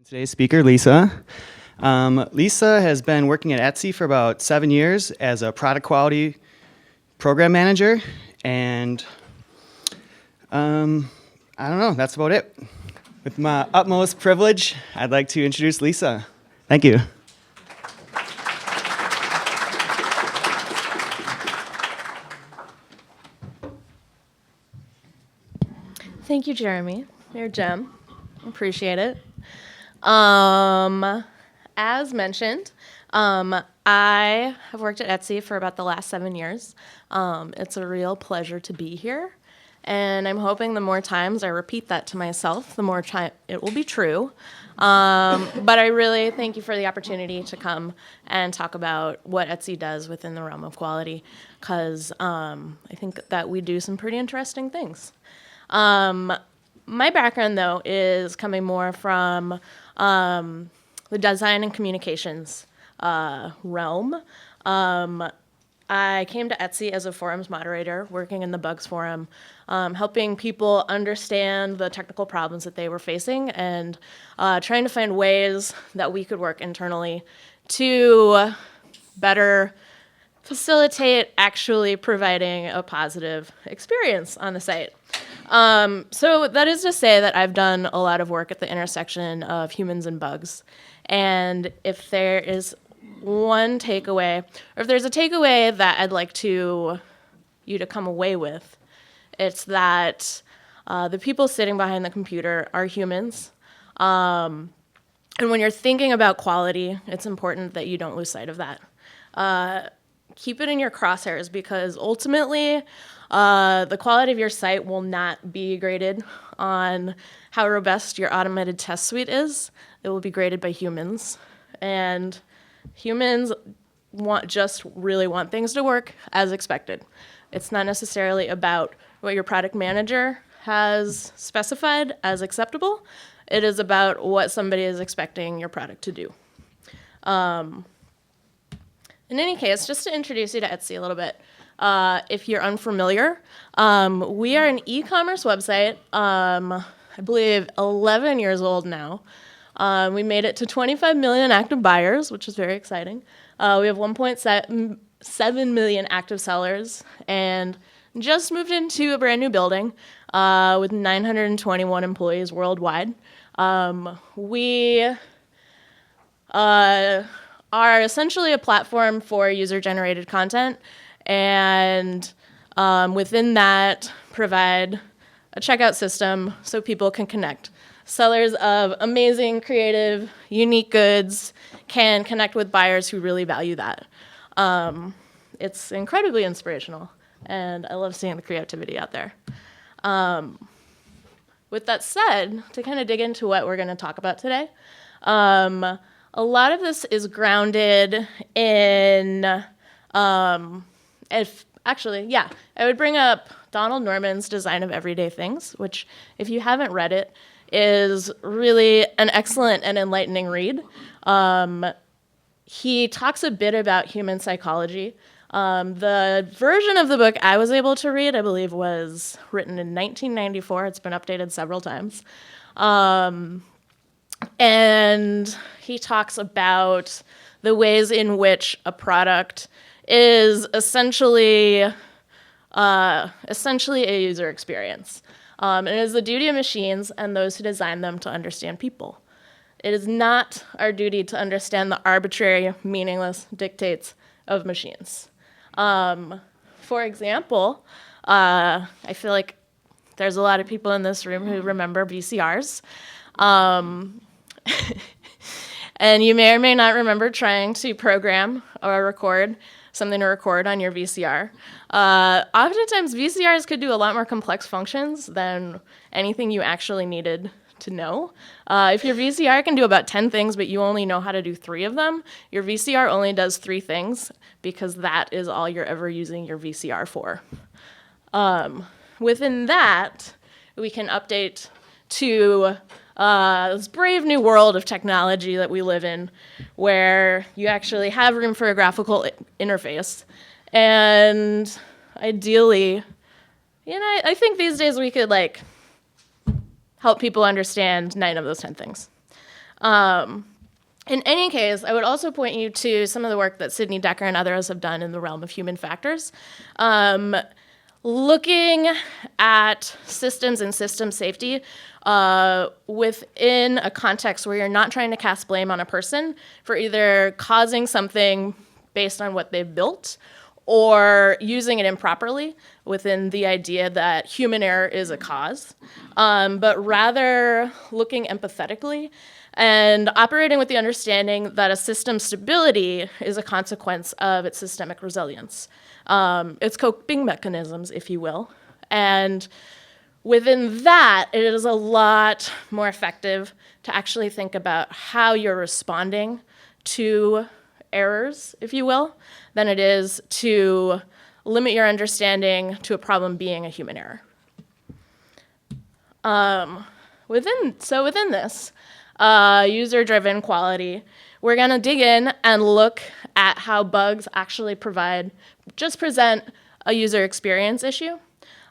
Today's speaker, Lisa. Lisa has been working at Etsy for about 7 years as a product quality program manager, and I don't know, that's about it. With my utmost privilege, I'd like to introduce Lisa. Thank you. Thank you, Jeremy. You're a gem. Appreciate it. As mentioned, I have worked at Etsy for about the last 7 years. It's a real pleasure to be here, and I'm hoping the more times I repeat that to myself, the more it will be true. But I really thank you for the opportunity to come and talk about what Etsy does within the realm of quality, because I think that we do some pretty interesting things. My background, though, is coming more from the design and communications realm. I came to Etsy as a forums moderator, working in the bugs forum, helping people understand the technical problems that they were facing and trying to find ways that we could work internally to better facilitate actually providing a positive experience on the site. So that is to say that I've done a lot of work at the intersection of humans and bugs. And if there is one takeaway, or if there's a takeaway that I'd like you to come away with, it's that the people sitting behind the computer are humans. And when you're thinking about quality, it's important that you don't lose sight of that. Keep it in your crosshairs, because ultimately the quality of your site will not be graded on how robust your automated test suite is. It will be graded by humans. And humans really want things to work as expected. It's not necessarily about what your product manager has specified as acceptable. It is about what somebody is expecting your product to do. In any case, just to introduce you to Etsy a little bit, if you're unfamiliar, we are an e-commerce website, I believe 11 years old now. We made it to 25 million active buyers, which is very exciting. We have 1.7 million active sellers, and just moved into a brand new building with 921 employees worldwide. We are essentially a platform for user-generated content, and within that provide a checkout system so people can connect. Sellers of amazing, creative, unique goods can connect with buyers who really value that. It's incredibly inspirational, and I love seeing the creativity out there. With that said, to kind of dig into what we're going to talk about today, a lot of this is grounded in, I would bring up Donald Norman's Design of Everyday Things, which, if you haven't read it, is really an excellent and enlightening read. He talks a bit about human psychology. The version of the book I was able to read, I believe, was written in 1994. It's been updated several times. And he talks about the ways in which a product is essentially a user experience. And it is the duty of machines and those who design them to understand people. It is not our duty to understand the arbitrary, meaningless dictates of machines. For example, I feel like there's a lot of people in this room who remember VCRs. And you may or may not remember trying to program or record something to record on your VCR. Oftentimes, VCRs could do a lot more complex functions than anything you actually needed to know. If your VCR can do about 10 things, but you only know how to do 3 of them, your VCR only does 3 things because that is all you're ever using your VCR for. Within that, we can update to this brave new world of technology that we live in, where you actually have room for a graphical interface. And ideally, I think these days we could help people understand 9 of those 10 things. In any case, I would also point you to some of the work that Sidney Decker and others have done in the realm of human factors. Looking at systems and system safety within a context where you're not trying to cast blame on a person for either causing something based on what they've built or using it improperly within the idea that human error is a cause, but rather looking empathetically and operating with the understanding that a system's stability is a consequence of its systemic resilience, its coping mechanisms, if you will. And within that, it is a lot more effective to actually think about how you're responding to errors, if you will, than it is to limit your understanding to a problem being a human error. Within this, user-driven quality, we're going to dig in and look at how bugs actually present a user experience issue.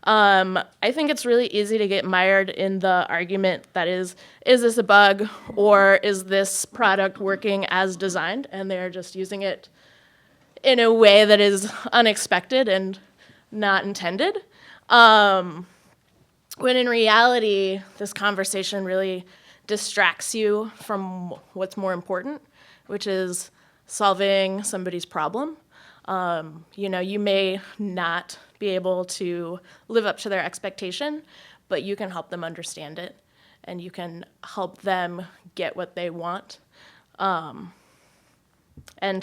I think it's really easy to get mired in the argument that is this a bug or is this product working as designed and they're just using it in a way that is unexpected and not intended. When in reality, this conversation really distracts you from what's more important, which is solving somebody's problem. You may not be able to live up to their expectation, but you can help them understand it, and you can help them get what they want. And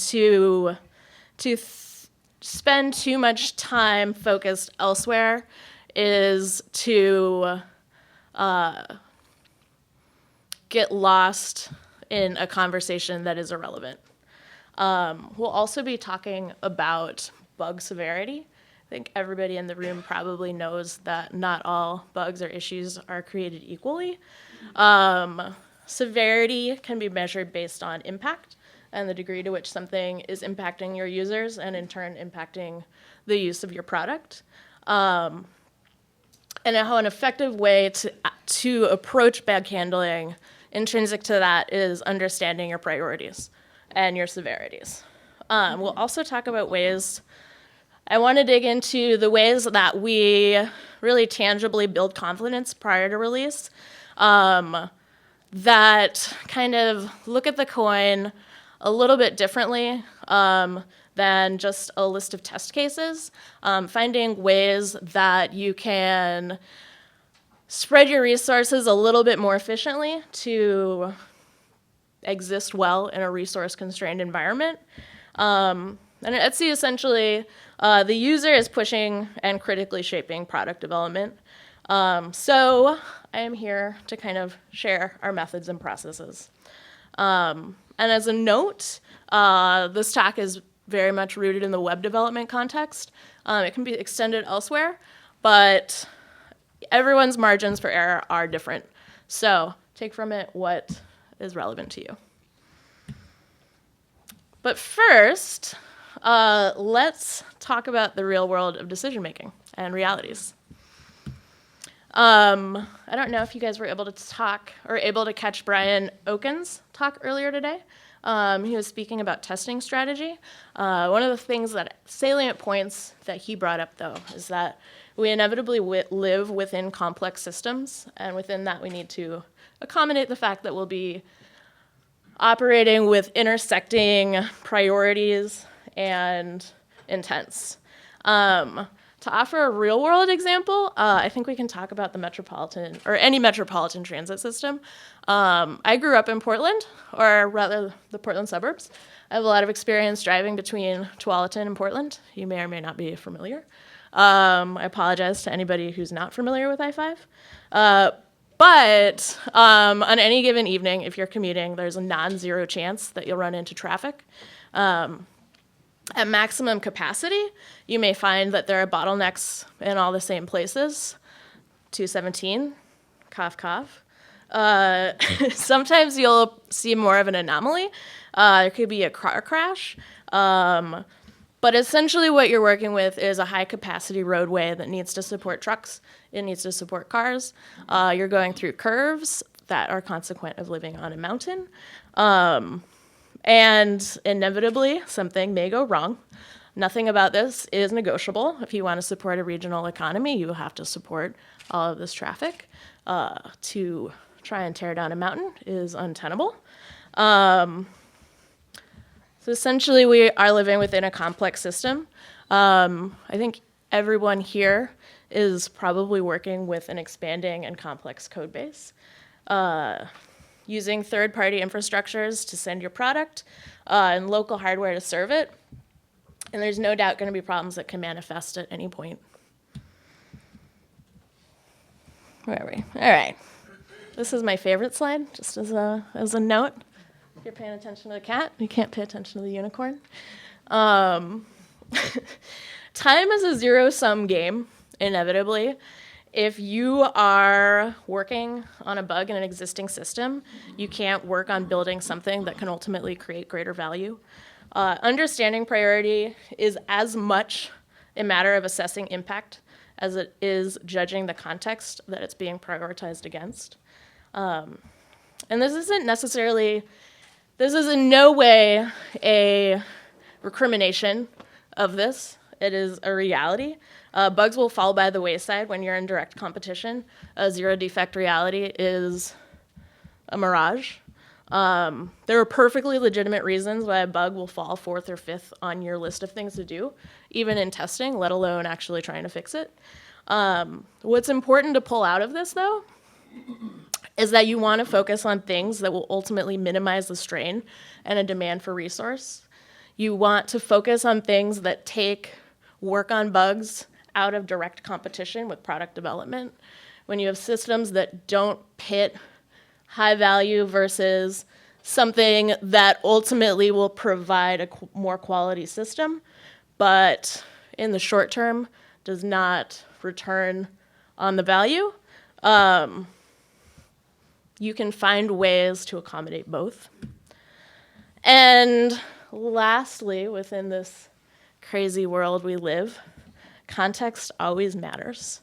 to spend too much time focused elsewhere is to get lost in a conversation that is irrelevant. We'll also be talking about bug severity. I think everybody in the room probably knows that not all bugs or issues are created equally. Severity can be measured based on impact and the degree to which something is impacting your users and in turn impacting the use of your product. And how an effective way to approach bug handling, intrinsic to that, is understanding your priorities and your severities. We'll also talk about ways, I want to dig into the ways that we really tangibly build confidence prior to release, that kind of look at the coin a little bit differently than just a list of test cases, finding ways that you can spread your resources a little bit more efficiently to exist well in a resource-constrained environment. And at Etsy, essentially, the user is pushing and critically shaping product development. So I am here to kind of share our methods and processes. And as a note, this talk is very much rooted in the web development context. It can be extended elsewhere, but everyone's margins for error are different. So take from it what is relevant to you. But first, let's talk about the real world of decision making and realities. I don't know if you guys were able to talk or able to catch Brian Oken's talk earlier today. He was speaking about testing strategy. One of the salient points that he brought up, though, is that we inevitably live within complex systems, and within that we need to accommodate the fact that we'll be operating with intersecting priorities and intents. To offer a real-world example, I think we can talk about the metropolitan, or any metropolitan transit system. I grew up in Portland, or rather the Portland suburbs. I have a lot of experience driving between Tualatin and Portland. You may or may not be familiar. I apologize to anybody who's not familiar with I-5. But on any given evening, if you're commuting, there's a non-zero chance that you'll run into traffic. At maximum capacity, you may find that there are bottlenecks in all the same places. 217, cough, cough. Sometimes you'll see more of an anomaly. There could be a car crash. But essentially what you're working with is a high-capacity roadway that needs to support trucks. It needs to support cars. You're going through curves, that are consequent of living on a mountain. And inevitably, something may go wrong. Nothing about this is negotiable. If you want to support a regional economy, you have to support all of this traffic. To try and tear down a mountain is untenable. So essentially, we are living within a complex system. I think everyone here is probably working with an expanding and complex code base. Using third-party infrastructures to send your product and local hardware to serve it. And there's no doubt going to be problems that can manifest at any point. Where are we? All right. This is my favorite slide, just as a note. If you're paying attention to the cat, you can't pay attention to the unicorn. Time is a zero-sum game, inevitably. If you are working on a bug in an existing system, you can't work on building something that can ultimately create greater value. Understanding priority is as much a matter of assessing impact as it is judging the context that it's being prioritized against. And this is in no way a recrimination of this. It is a reality. Bugs will fall by the wayside when you're in direct competition. Zero defect reality is a mirage. There are perfectly legitimate reasons why a bug will fall fourth or fifth on your list of things to do, even in testing, let alone actually trying to fix it. What's important to pull out of this, though, is that you want to focus on things that will ultimately minimize the strain and a demand for resource. You want to focus on things that take work on bugs out of direct competition with product development. When you have systems that don't pit high value versus something that ultimately will provide a more quality system, but in the short term does not return on the value, you can find ways to accommodate both. And lastly, within this crazy world we live, context always matters.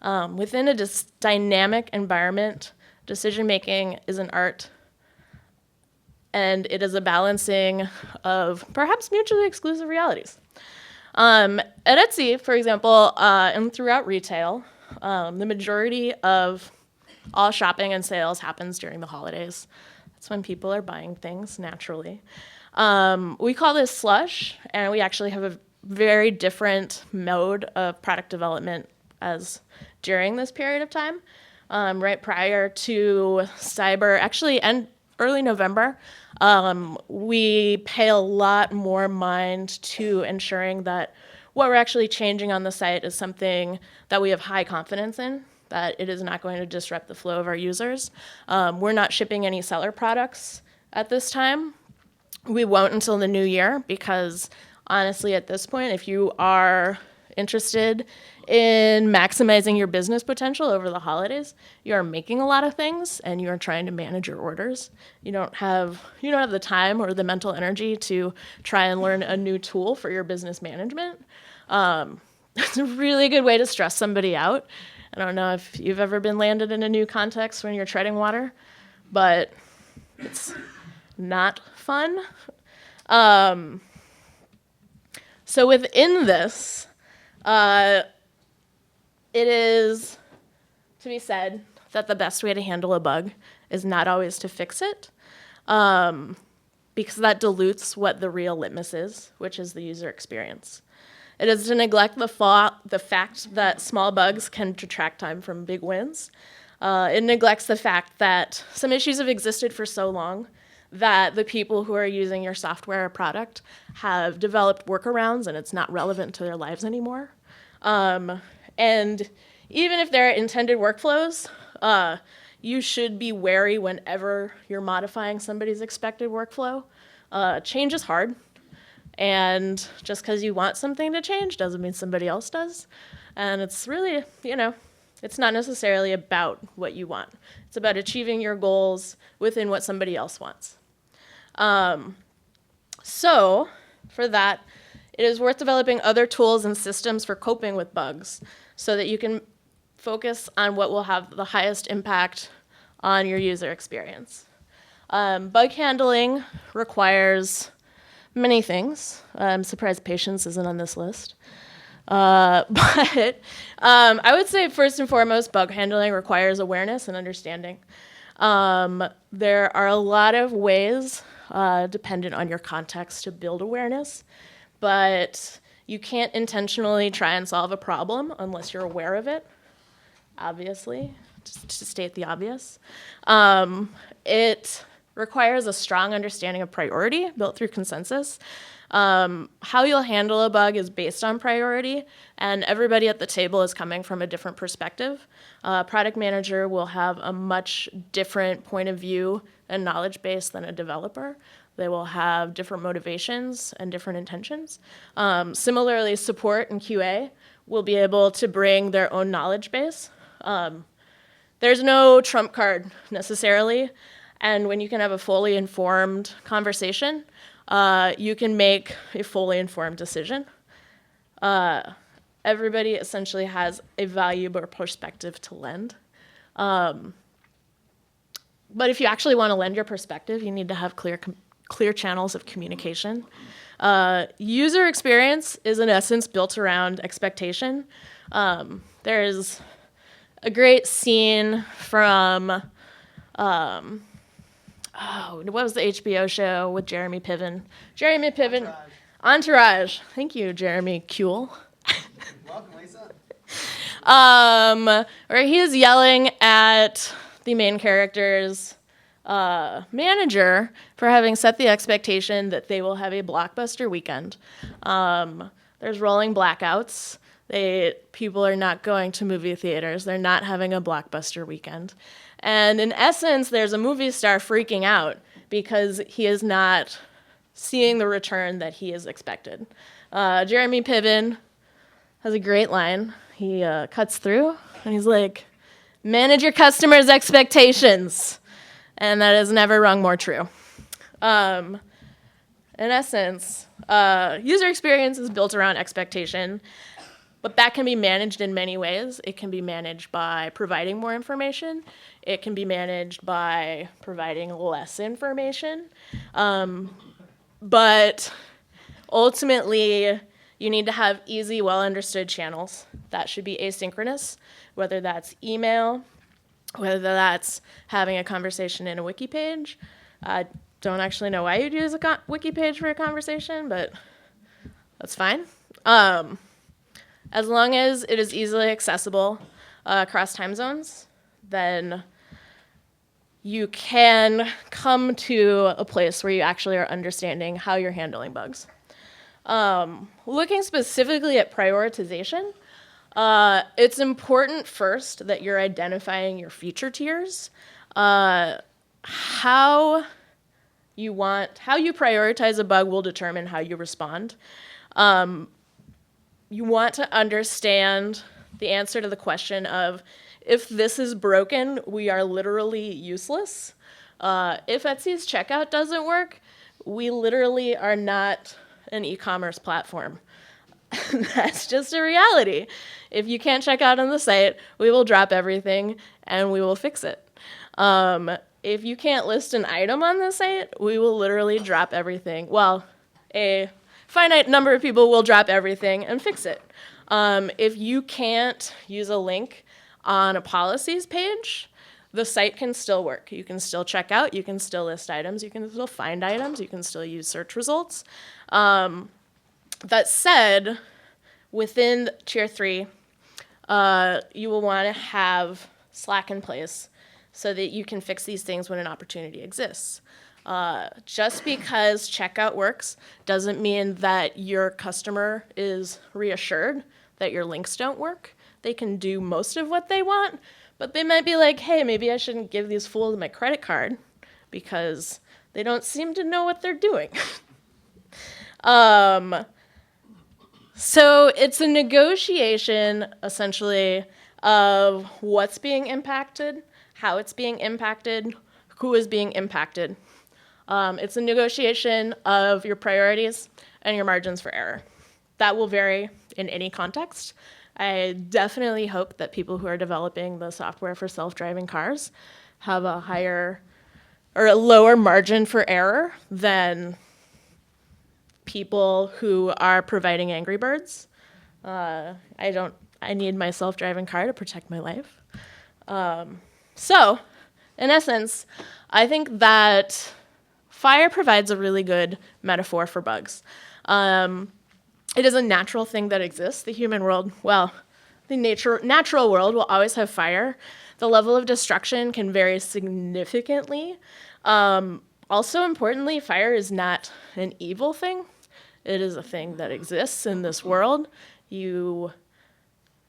Within a dynamic environment, decision-making is an art, and it is a balancing of perhaps mutually exclusive realities. At Etsy, for example, and throughout retail, the majority of all shopping and sales happens during the holidays. That's when people are buying things, naturally. We call this slush, and we actually have a very different mode of product development as during this period of time. Right prior to Cyber, actually, and early November, we pay a lot more mind to ensuring that what we're actually changing on the site is something that we have high confidence in, that it is not going to disrupt the flow of our users. We're not shipping any seller products at this time. We won't until the new year because, honestly, at this point, if you are interested in maximizing your business potential over the holidays, you are making a lot of things and you are trying to manage your orders. You don't have the time or the mental energy to try and learn a new tool for your business management. It's a really good way to stress somebody out. I don't know if you've ever been landed in a new context when you're treading water, but it's not fun. So within this, it is to be said that the best way to handle a bug is not always to fix it, because that dilutes what the real litmus is, which is the user experience. It is to neglect the fact that small bugs can detract time from big wins. It neglects the fact that some issues have existed for so long that the people who are using your software or product have developed workarounds and it's not relevant to their lives anymore. And even if they're intended workflows, you should be wary whenever you're modifying somebody's expected workflow. Change is hard. And just because you want something to change doesn't mean somebody else does. And it's really, it's not necessarily about what you want. It's about achieving your goals within what somebody else wants. So for that, it is worth developing other tools and systems for coping with bugs so that you can focus on what will have the highest impact on your user experience. Bug handling requires many things. I'm surprised patience isn't on this list. But I would say first and foremost, bug handling requires awareness and understanding. There are a lot of ways, dependent on your context, to build awareness, but you can't intentionally try and solve a problem unless you're aware of it, obviously, just to state the obvious. It requires a strong understanding of priority built through consensus. How you'll handle a bug is based on priority, and everybody at the table is coming from a different perspective. Product manager will have a much different point of view and knowledge base than a developer. They will have different motivations and different intentions. Similarly, support and QA will be able to bring their own knowledge base. There's no trump card necessarily, and when you can have a fully informed conversation, you can make a fully informed decision. Everybody essentially has a valuable perspective to lend. But if you actually want to lend your perspective, you need to have clear channels of communication. User experience is in essence built around expectation. There's a great scene from, what was the HBO show with Jeremy Piven? Entourage. Thank you, Jeremy Kuehl. Welcome, Lisa. Where he is yelling at the main character's manager for having set the expectation that they will have a blockbuster weekend. There's rolling blackouts. People are not going to movie theaters. They're not having a blockbuster weekend. And in essence, there's a movie star freaking out because he is not seeing the return that he is expected. Jeremy Piven has a great line. He cuts through and he's like, manage your customers' expectations. And that has never rung more true. In essence, user experience is built around expectation, but that can be managed in many ways. It can be managed by providing more information. It can be managed by providing less information. But ultimately, you need to have easy, well-understood channels. That should be asynchronous, whether that's email, whether that's having a conversation in a wiki page. I don't actually know why you'd use a wiki page for a conversation, but that's fine. As long as it is easily accessible across time zones, then you can come to a place where you actually are understanding how you're handling bugs. Looking specifically at prioritization, it's important first that you're identifying your feature tiers. How you prioritize a bug will determine how you respond. You want to understand the answer to the question of, if this is broken, we are literally useless. If Etsy's checkout doesn't work, we literally are not an e-commerce platform. That's just a reality. If you can't check out on the site, we will drop everything and we will fix it. If you can't list an item on the site, we will literally drop everything. Well, a finite number of people will drop everything and fix it. If you can't use a link on a policies page, the site can still work. You can still check out, you can still list items, you can still find items, you can still use search results. That said, within tier 3, you will want to have Slack in place so that you can fix these things when an opportunity exists. Just because checkout works doesn't mean that your customer is reassured that your links don't work. They can do most of what they want, but they might be like, hey, maybe I shouldn't give these fools my credit card because they don't seem to know what they're doing. So it's a negotiation, essentially, of what's being impacted, how it's being impacted, who is being impacted. It's a negotiation of your priorities and your margins for error. That will vary in any context. I definitely hope that people who are developing the software for self-driving cars have a higher or a lower margin for error than people who are providing Angry Birds. I need my self-driving car to protect my life. So, in essence, I think that fire provides a really good metaphor for bugs. It is a natural thing that exists. The human world, well, the natural world will always have fire. The level of destruction can vary significantly. Also, importantly, fire is not an evil thing. It is a thing that exists in this world. You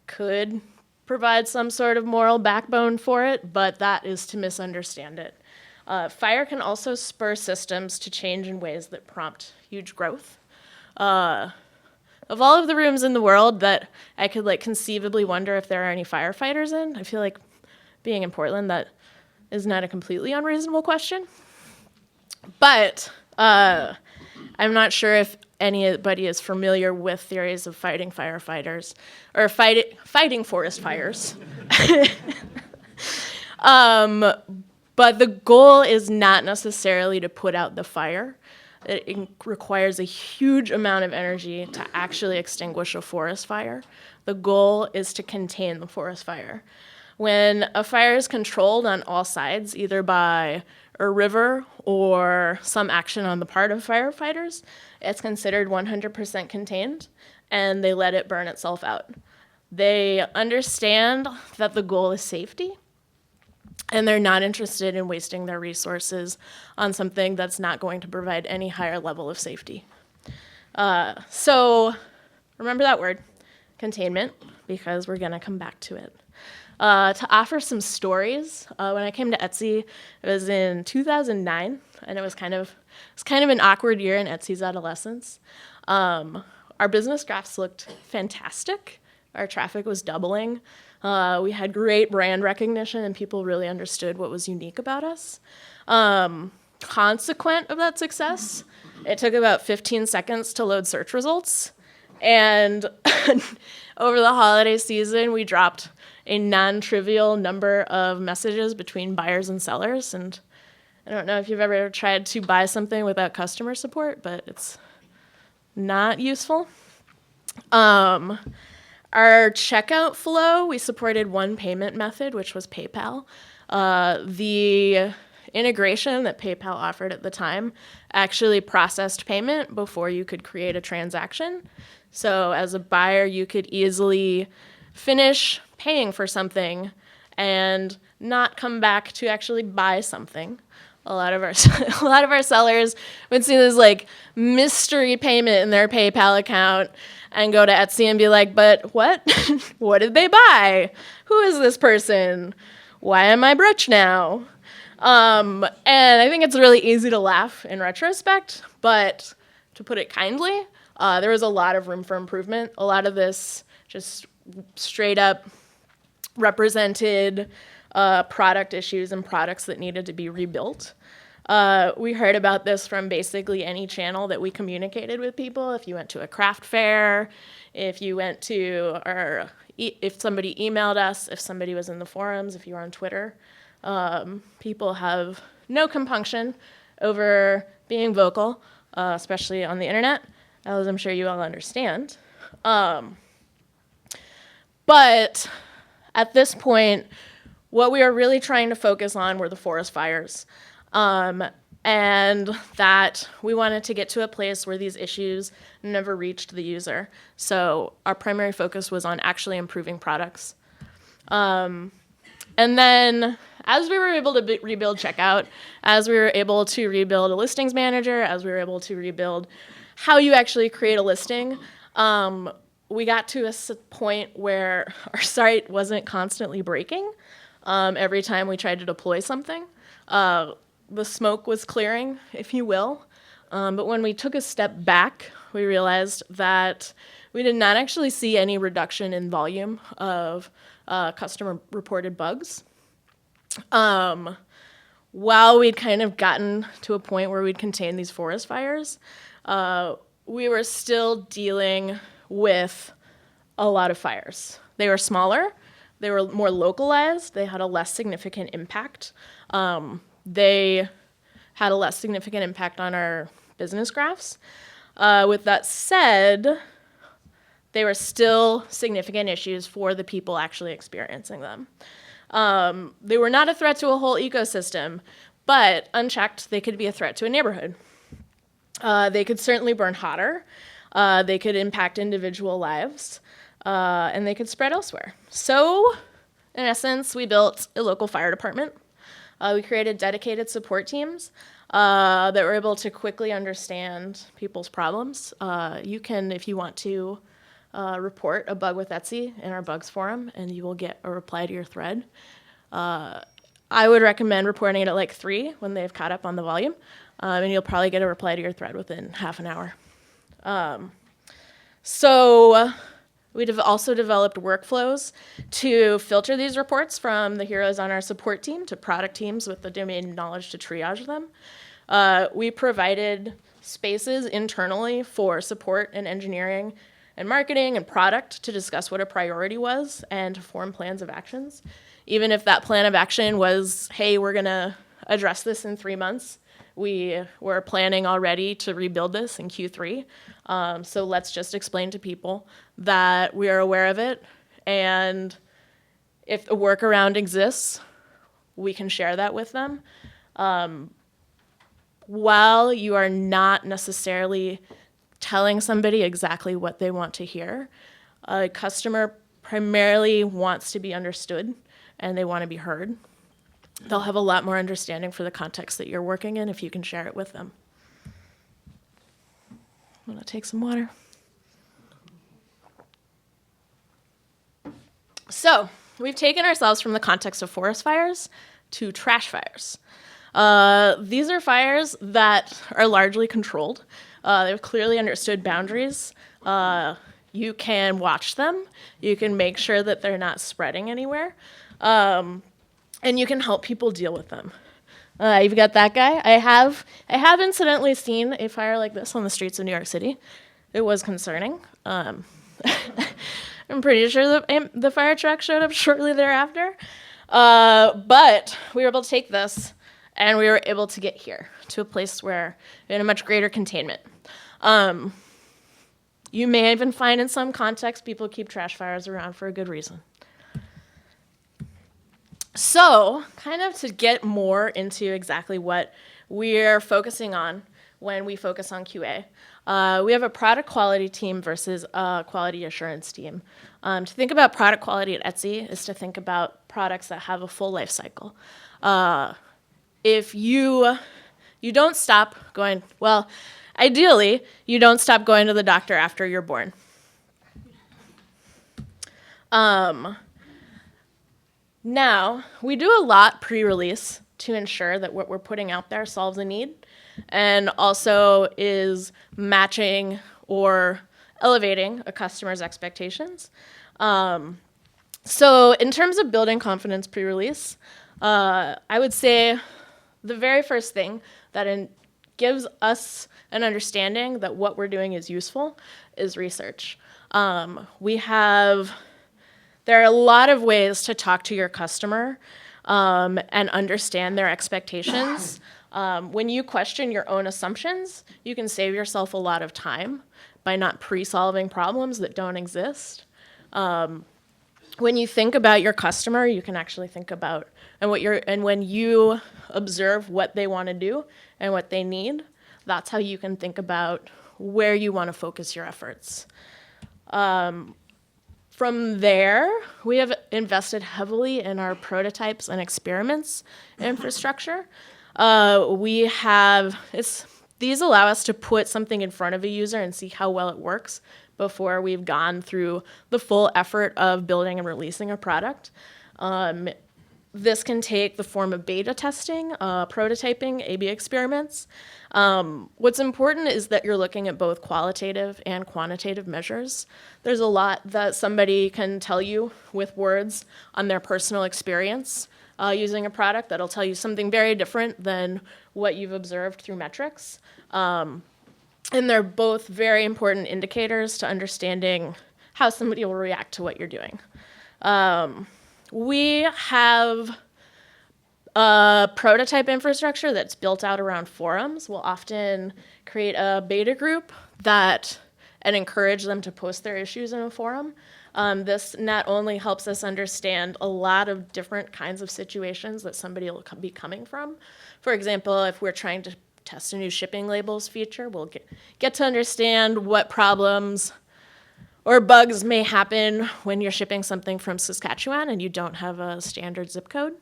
could provide some sort of moral backbone for it, but that is to misunderstand it. Fire can also spur systems to change in ways that prompt huge growth. Of all of the rooms in the world that I could conceivably wonder if there are any firefighters in, I feel like being in Portland, that is not a completely unreasonable question. But I'm not sure if anybody is familiar with theories of fighting firefighters or fighting forest fires. But the goal is not necessarily to put out the fire. It requires a huge amount of energy to actually extinguish a forest fire. The goal is to contain the forest fire. When a fire is controlled on all sides, either by a river or some action on the part of firefighters, it's considered 100% contained, and they let it burn itself out. They understand that the goal is safety, and they're not interested in wasting their resources on something that's not going to provide any higher level of safety. So remember that word, containment, because we're going to come back to it. To offer some stories, when I came to Etsy, it was in 2009, and it was kind of an awkward year in Etsy's adolescence. Our business graphs looked fantastic. Our traffic was doubling. We had great brand recognition, and people really understood what was unique about us. Consequent of that success, it took about 15 seconds to load search results. And over the holiday season, we dropped a non-trivial number of messages between buyers and sellers. And I don't know if you've ever tried to buy something without customer support, but it's not useful. Our checkout flow, we supported one payment method, which was PayPal. The integration that PayPal offered at the time actually processed payment before you could create a transaction. So as a buyer, you could easily finish paying for something and not come back to actually buy something. A lot of our sellers would see this mystery payment in their PayPal account and go to Etsy and be like, but what? What did they buy? Who is this person? Why am I broke now? And I think it's really easy to laugh in retrospect, but to put it kindly, there was a lot of room for improvement. A lot of this just straight up represented product issues and products that needed to be rebuilt. We heard about this from basically any channel that we communicated with people. If you went to a craft fair, if you went to, or if somebody emailed us, if somebody was in the forums, if you were on Twitter, people have no compunction over being vocal, especially on the internet, as I'm sure you all understand. But at this point, what we are really trying to focus on were the forest fires. And that we wanted to get to a place where these issues never reached the user. So our primary focus was on actually improving products. And then as we were able to rebuild checkout, as we were able to rebuild a listings manager, as we were able to rebuild how you actually create a listing, we got to a point where our site wasn't constantly breaking every time we tried to deploy something. The smoke was clearing, if you will. But when we took a step back, we realized that we did not actually see any reduction in volume of customer-reported bugs. While we'd kind of gotten to a point where we'd contained these forest fires, we were still dealing with a lot of fires. They were smaller. They were more localized. They had a less significant impact. They had a less significant impact on our business graphs. With that said, they were still significant issues for the people actually experiencing them. They were not a threat to a whole ecosystem, but unchecked, they could be a threat to a neighborhood. They could certainly burn hotter. They could impact individual lives, and they could spread elsewhere. So, in essence, we built a local fire department. We created dedicated support teams that were able to quickly understand people's problems. You can, if you want to, report a bug with Etsy in our bugs forum, and you will get a reply to your thread. I would recommend reporting it at like 3 when they've caught up on the volume, and you'll probably get a reply to your thread within half an hour. So we've also developed workflows to filter these reports from the heroes on our support team to product teams with the domain knowledge to triage them. We provided spaces internally for support and engineering and marketing and product to discuss what a priority was and to form plans of actions. Even if that plan of action was, hey, we're going to address this in 3 months, we were planning already to rebuild this in Q3. So let's just explain to people that we are aware of it, and if a workaround exists, we can share that with them. While you are not necessarily telling somebody exactly what they want to hear, a customer primarily wants to be understood and they want to be heard. They'll have a lot more understanding for the context that you're working in if you can share it with them. I'm gonna take some water. So, we've taken ourselves from the context of forest fires to trash fires. These are fires that are largely controlled. They have clearly understood boundaries. You can watch them. You can make sure that they're not spreading anywhere. And you can help people deal with them. You've got that guy. I have incidentally seen a fire like this on the streets of New York City. It was concerning. I'm pretty sure the fire truck showed up shortly thereafter. But we were able to take this, and we were able to get here to a place where in a much greater containment. You may even find in some context people keep trash fires around for a good reason. So, kind of to get more into exactly what we're focusing on when we focus on QA, we have a product quality team versus a quality assurance team. To think about product quality at Etsy is to think about products that have a full life cycle. If you don't stop going, well, ideally, you don't stop going to the doctor after you're born. Now, we do a lot pre-release to ensure that what we're putting out there solves a need and also is matching or elevating a customer's expectations. So in terms of building confidence pre-release, I would say the very first thing that gives us an understanding that what we're doing is useful is research. There are a lot of ways to talk to your customer and understand their expectations. When you question your own assumptions, you can save yourself a lot of time by not pre-solving problems that don't exist. When you think about your customer, you can actually think about and when you observe what they want to do and what they need, that's how you can think about where you want to focus your efforts. From there, we have invested heavily in our prototypes and experiments infrastructure. These allow us to put something in front of a user and see how well it works before we've gone through the full effort of building and releasing a product. This can take the form of beta testing, prototyping, A/B experiments. What's important is that you're looking at both qualitative and quantitative measures. There's a lot that somebody can tell you with words on their personal experience using a product that'll tell you something very different than what you've observed through metrics. And they're both very important indicators to understanding how somebody will react to what you're doing. We have a prototype infrastructure that's built out around forums. We'll often create a beta group and encourage them to post their issues in a forum. This not only helps us understand a lot of different kinds of situations that somebody will be coming from. For example, if we're trying to test a new shipping labels feature, we'll get to understand what problems or bugs may happen when you're shipping something from Saskatchewan and you don't have a standard zip code.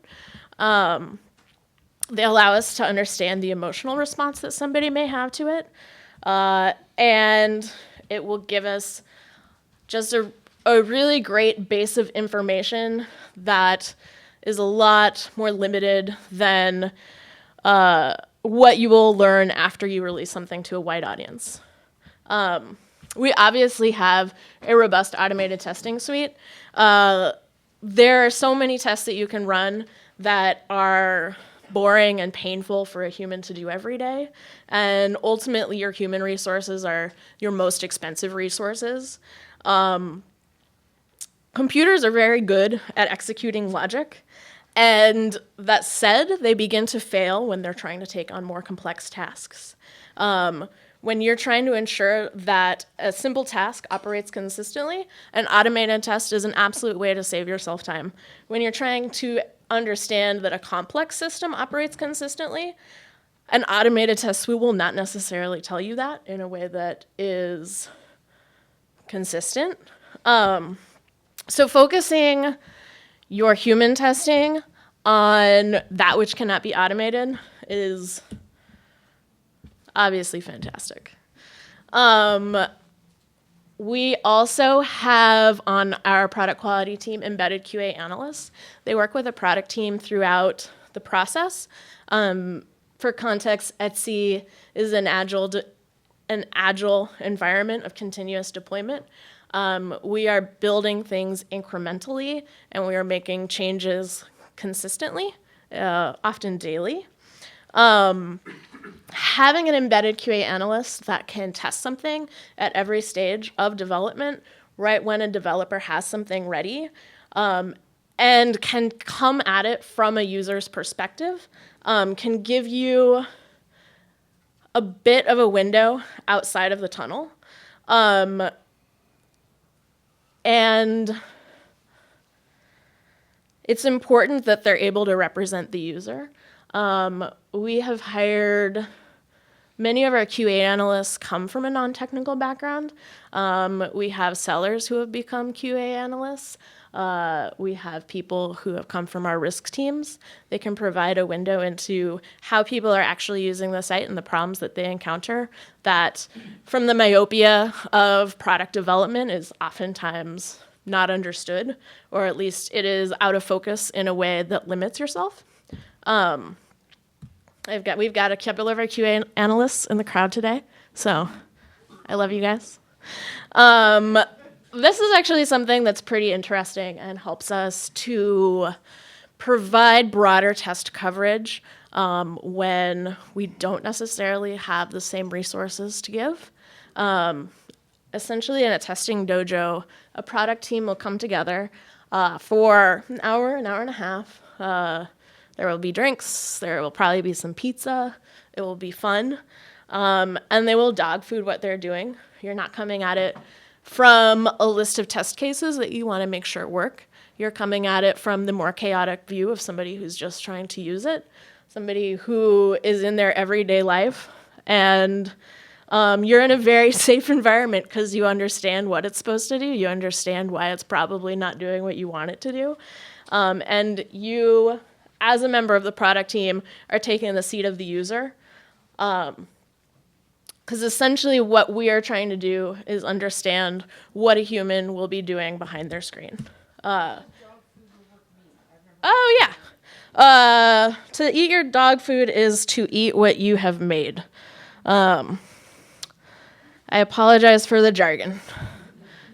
They allow us to understand the emotional response that somebody may have to it. And it will give us just a really great base of information that is a lot more limited than what you will learn after you release something to a wide audience. We obviously have a robust automated testing suite. There are so many tests that you can run that are boring and painful for a human to do every day. And ultimately, your human resources are your most expensive resources. Computers are very good at executing logic. And that said, they begin to fail when they're trying to take on more complex tasks. When you're trying to ensure that a simple task operates consistently, an automated test is an absolute way to save yourself time. When you're trying to understand that a complex system operates consistently, an automated test suite will not necessarily tell you that in a way that is consistent. So focusing your human testing on that which cannot be automated is obviously fantastic. We also have on our product quality team embedded QA analysts. They work with a product team throughout the process. For context, Etsy is an agile environment of continuous deployment. We are building things incrementally, and we are making changes consistently, often daily. Having an embedded QA analyst that can test something at every stage of development, right when a developer has something ready, and can come at it from a user's perspective, can give you a bit of a window outside of the tunnel. And it's important that they're able to represent the user. We have hired many of our QA analysts come from a non-technical background. We have sellers who have become QA analysts. We have people who have come from our risk teams. They can provide a window into how people are actually using the site and the problems that they encounter that from the myopia of product development is oftentimes not understood, or at least it is out of focus in a way that limits yourself. We've got a couple of our QA analysts in the crowd today, so I love you guys. This is actually something that's pretty interesting and helps us to provide broader test coverage when we don't necessarily have the same resources to give. Essentially, in a testing dojo, a product team will come together for an hour and a half. There will be drinks. There will probably be some pizza. It will be fun. And they will dog food what they're doing. You're not coming at it from a list of test cases that you want to make sure work. You're coming at it from the more chaotic view of somebody who's just trying to use it, somebody who is in their everyday life. And you're in a very safe environment because you understand what it's supposed to do. You understand why it's probably not doing what you want it to do. And you, as a member of the product team, are taking the seat of the user. Because essentially what we are trying to do is understand what a human will be doing behind their screen. To eat your dog food is to eat what you have made. I apologize for the jargon.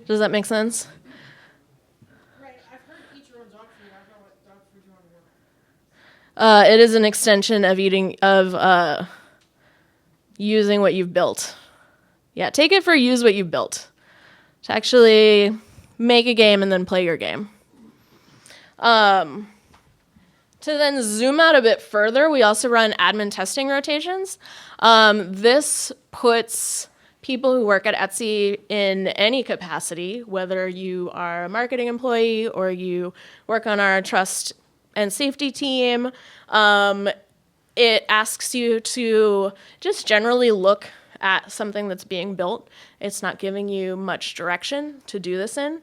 Does that make sense? Right. I've heard eat your own dog food. I don't know what dog food you want to work. It is an extension of using what you've built. Yeah, take it for use what you've built. To actually make a game and then play your game. To then zoom out a bit further, we also run admin testing rotations. This puts people who work at Etsy in any capacity, whether you are a marketing employee or you work on our trust and safety team. It asks you to just generally look at something that's being built. It's not giving you much direction to do this in.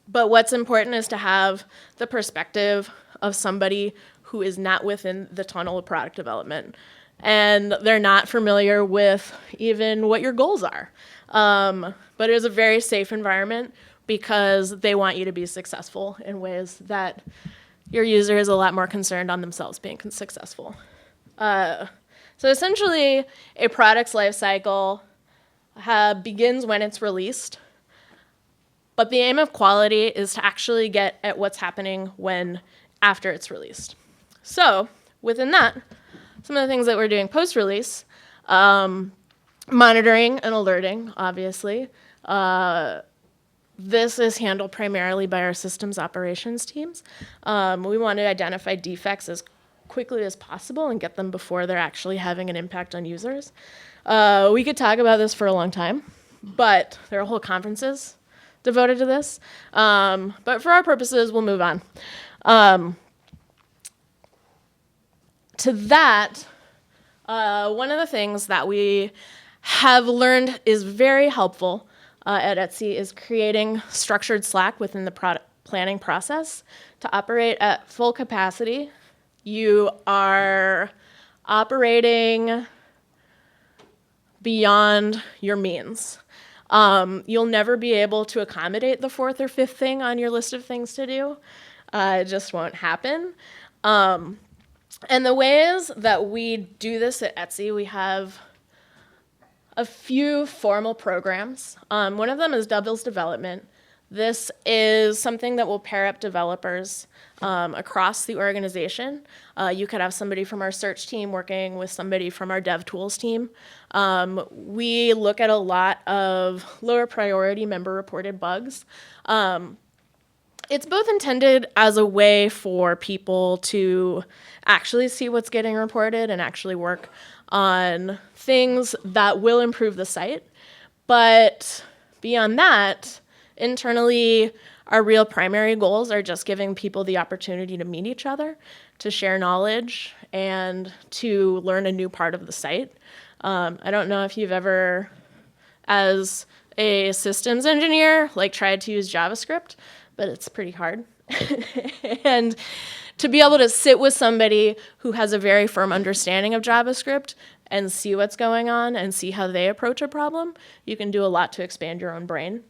But what's important is to have the perspective of somebody who is not within the tunnel of product development. And they're not familiar with even what your goals are. But it is a very safe environment because they want you to be successful in ways that your user is a lot more concerned on themselves being successful. So essentially, a product's life cycle begins when it's released. But the aim of quality is to actually get at what's happening after it's released. So within that, some of the things that we're doing post-release, monitoring and alerting, obviously. This is handled primarily by our systems operations teams. We want to identify defects as quickly as possible and get them before they're actually having an impact on users. We could talk about this for a long time, but there are whole conferences devoted to this. But for our purposes, we'll move on. To that, one of the things that we have learned is very helpful at Etsy is creating structured Slack within the product planning process. To operate at full capacity, you are operating beyond your means. You'll never be able to accommodate the fourth or fifth thing on your list of things to do. It just won't happen. And the ways that we do this at Etsy, we have a few formal programs. One of them is doubles development. This is something that will pair up developers across the organization. You could have somebody from our search team working with somebody from our dev tools team. We look at a lot of lower priority member reported bugs. It's both intended as a way for people to actually see what's getting reported and actually work on things that will improve the site. But beyond that, internally, our real primary goals are just giving people the opportunity to meet each other, to share knowledge, and to learn a new part of the site. I don't know if you've ever, as a systems engineer, tried to use JavaScript, but it's pretty hard. And to be able to sit with somebody who has a very firm understanding of JavaScript and see what's going on and see how they approach a problem, you can do a lot to expand your own brain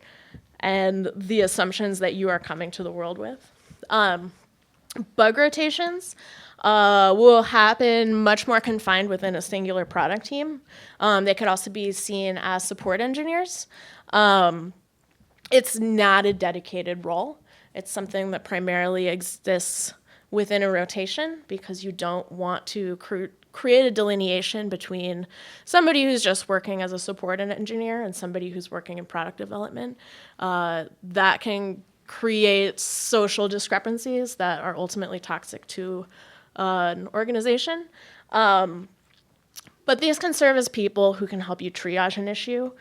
and the assumptions that you are coming to the world with. Bug rotations will happen much more confined within a singular product team. They could also be seen as support engineers. It's not a dedicated role. It's something that primarily exists within a rotation because you don't want to create a delineation between somebody who's just working as a support engineer and somebody who's working in product development. That can create social discrepancies that are ultimately toxic to an organization. But these can serve as people who can help you triage an issue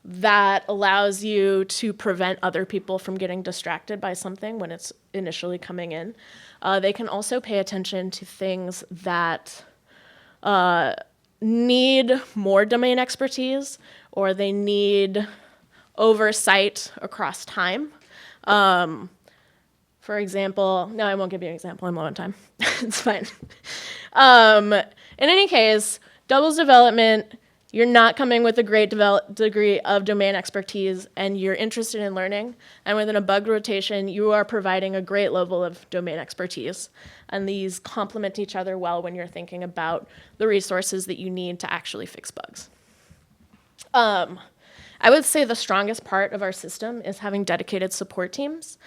that allows you to prevent other people from getting distracted by something when it's initially coming in. They can also pay attention to things that need more domain expertise or they need oversight across time. For example, no, I won't give you an example. I'm low on time. It's fine. In any case, doubles development, you're not coming with a great degree of domain expertise and you're interested in learning. And within a bug rotation, you are providing a great level of domain expertise. And these complement each other well when you're thinking about the resources that you need to actually fix bugs. I would say the strongest part of our system is having dedicated support teams.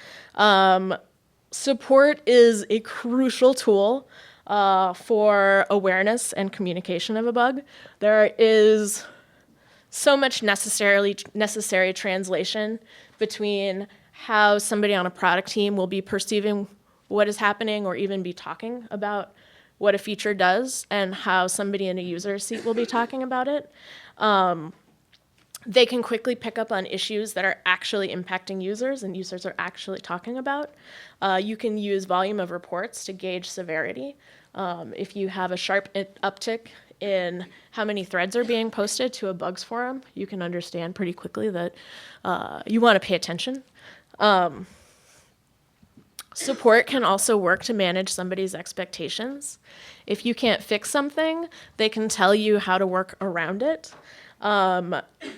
Support is a crucial tool for awareness and communication of a bug. There is so much necessary translation between how somebody on a product team will be perceiving what is happening or even be talking about what a feature does, and how somebody in a user seat will be talking about it. They can quickly pick up on issues that are actually impacting users and users are actually talking about. You can use volume of reports to gauge severity. If you have a sharp uptick in how many threads are being posted to a bugs forum, you can understand pretty quickly that you want to pay attention. Support can also work to manage somebody's expectations. If you can't fix something, they can tell you how to work around it.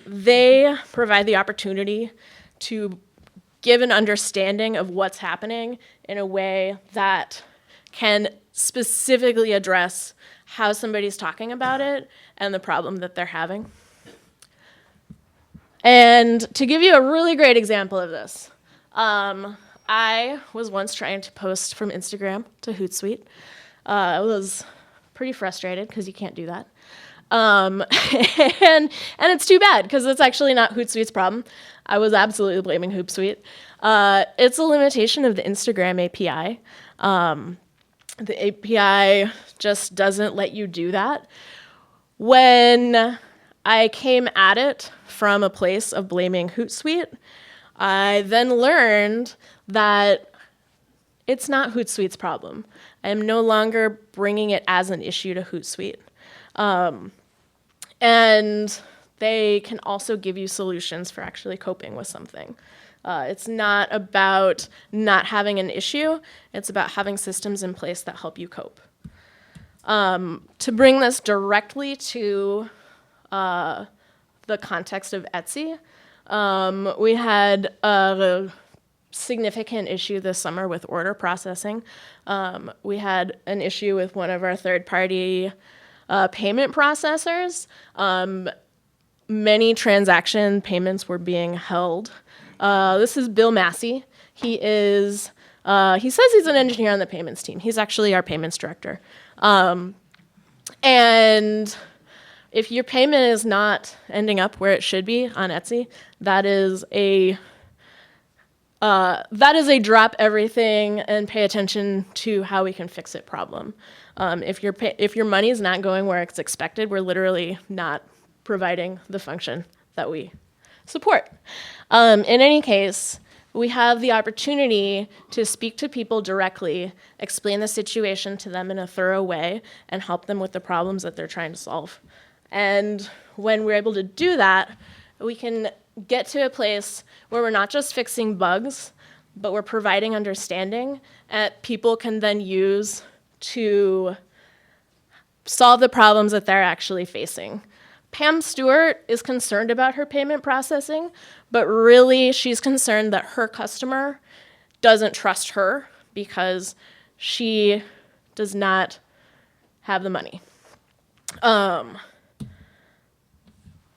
They provide the opportunity to give an understanding of what's happening in a way that can specifically address how somebody's talking about it and the problem that they're having. And to give you a really great example of this, I was once trying to post from Instagram to Hootsuite. I was pretty frustrated because you can't do that. And it's too bad because it's actually not Hootsuite's problem. I was absolutely blaming Hootsuite. It's a limitation of the Instagram API. The API just doesn't let you do that. When I came at it from a place of blaming Hootsuite, I then learned that it's not Hootsuite's problem. I am no longer bringing it as an issue to Hootsuite. And they can also give you solutions for actually coping with something. It's not about not having an issue, it's about having systems in place that help you cope. To bring this directly to the context of Etsy, we had a significant issue this summer with order processing. We had an issue with one of our third-party payment processors. Many transaction payments were being held. This is Bill Massey. He says he's an engineer on the payments team. He's actually our payments director. And if your payment is not ending up where it should be on Etsy, that is a drop everything and pay attention to how we can fix it problem. If your money is not going where it's expected, we're literally not providing the function that we support. In any case, we have the opportunity to speak to people directly, explain the situation to them in a thorough way, and help them with the problems that they're trying to solve. And when we're able to do that, we can get to a place where we're not just fixing bugs, but we're providing understanding that people can then use to solve the problems that they're actually facing. Pam Stewart is concerned about her payment processing, but really she's concerned that her customer doesn't trust her because she does not have the money.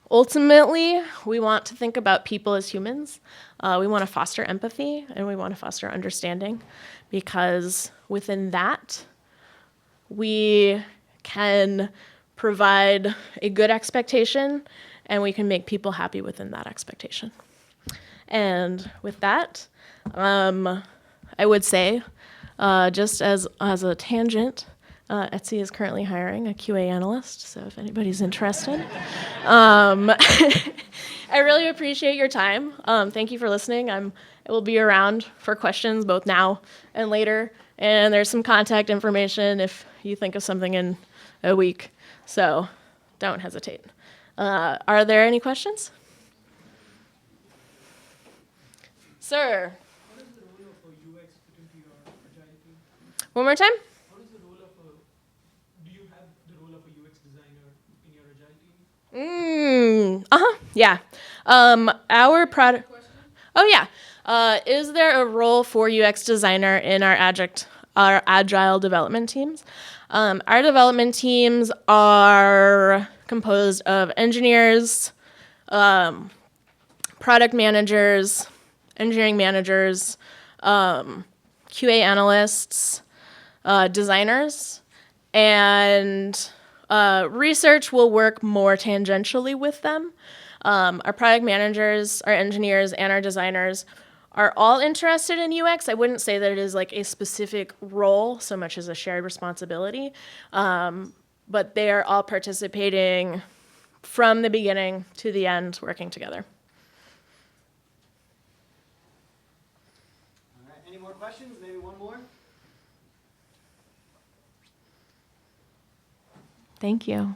Ultimately, we want to think about people as humans. We want to foster empathy and we want to foster understanding, because within that, we can provide a good expectation and we can make people happy within that expectation. And with that, I would say, just as a tangent, Etsy is currently hiring a QA analyst, so if anybody's interested. I really appreciate your time. Thank you for listening. I will be around for questions both now and later, and there's some contact information if you think of something in a week, so don't hesitate. Are there any questions? Sir? What is the role of a UX fit into your agile team? One more time? What is the role of do you have the role of a UX designer in your agile team? Yeah. Our product. Oh yeah. Is there a role for UX designer in our agile development teams? Our development teams are composed of engineers, product managers, engineering managers, QA analysts, designers, and research will work more tangentially with them. Our product managers, our engineers, and our designers are all interested in UX. I wouldn't say that it is like a specific role so much as a shared responsibility, but they are all participating from the beginning to the end, working together. All right, any more questions? Maybe one more? Thank you.